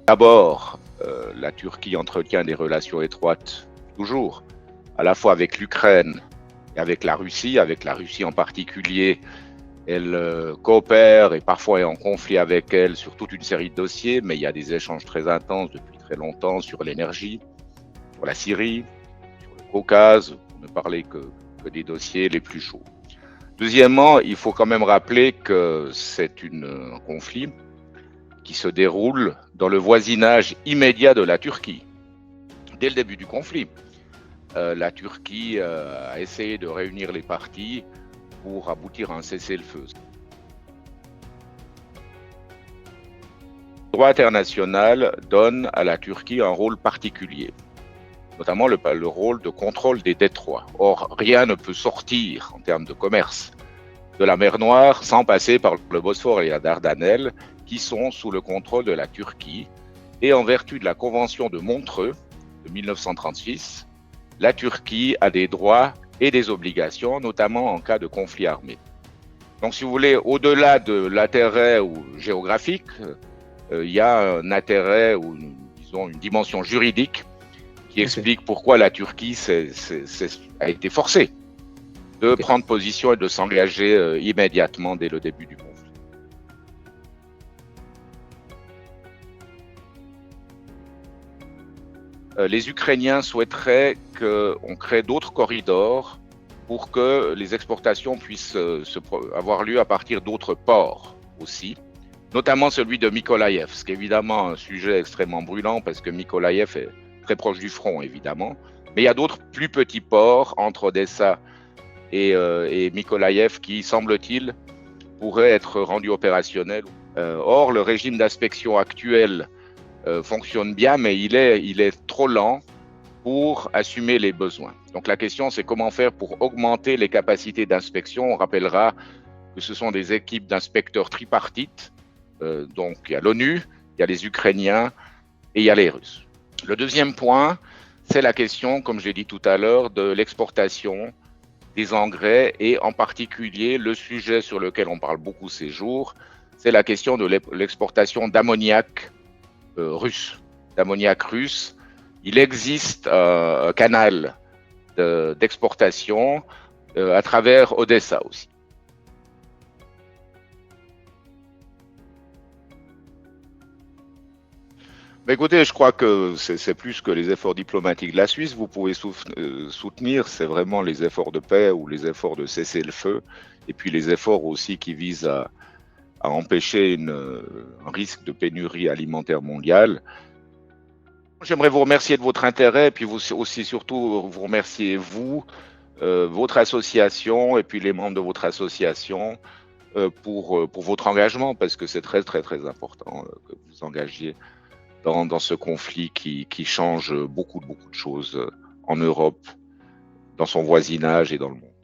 D'abord, la Turquie entretient des relations étroites, toujours, à la fois avec l'Ukraine et avec la Russie en particulier. Elle coopère et parfois est en conflit avec elle sur toute une série de dossiers, mais il y a des échanges très intenses depuis très longtemps sur l'énergie, sur la Syrie, sur le Caucase, pour ne parler que des dossiers les plus chauds. Deuxièmement, il faut quand même rappeler que c'est un conflit qui se déroule dans le voisinage immédiat de la Turquie. Dès le début du conflit, la Turquie a essayé de réunir les parties pour aboutir à un cessez-le-feu. Le droit international donne à la Turquie un rôle particulier, notamment le rôle de contrôle des détroits. Or, rien ne peut sortir en termes de commerce de la mer Noire sans passer par le Bosphore et la Dardanelles, qui sont sous le contrôle de la Turquie. Et en vertu de la Convention de Montreux de 1936, la Turquie a des droits et des obligations, notamment en cas de conflit armé. Donc, si vous voulez, au-delà de l'intérêt géographique, il y a un intérêt ou, disons, une dimension juridique qui explique pourquoi la Turquie a été forcée de prendre position et de s'engager immédiatement dès le début du conflit. Les Ukrainiens souhaiteraient qu'on crée d'autres corridors pour que les exportations puissent avoir lieu à partir d'autres ports aussi, notamment celui de Mykolaïev, ce qui est évidemment un sujet extrêmement brûlant parce que Mykolaïev est très proche du front, évidemment. Mais il y a d'autres plus petits ports entre Odessa et Mykolaïev qui, semble-t-il, pourraient être rendus opérationnels. Or, le régime d'inspection actuel fonctionne bien, mais il est trop lent pour assumer les besoins. Donc la question, c'est comment faire pour augmenter les capacités d'inspection. On rappellera que ce sont des équipes d'inspecteurs tripartites. Donc il y a l'ONU, il y a les Ukrainiens et il y a les Russes. Le deuxième point, c'est la question, comme j'ai dit tout à l'heure, de l'exportation des engrais et en particulier le sujet sur lequel on parle beaucoup ces jours, c'est la question de l'exportation d'ammoniac russe. D'ammoniac russe. Il existe un canal d'exportation à travers Odessa aussi. Mais écoutez, je crois que c'est plus que les efforts diplomatiques de la Suisse. Vous pouvez soutenir, c'est vraiment les efforts de paix ou les efforts de cesser le feu, et puis les efforts aussi qui visent à empêcher un risque de pénurie alimentaire mondiale. J'aimerais vous remercier de votre intérêt, et puis vous aussi surtout vous remercier votre association, et puis les membres de votre association pour votre engagement, parce que c'est très très très important que vous vous engagiez dans ce conflit qui change beaucoup de choses en Europe, dans son voisinage et dans le monde.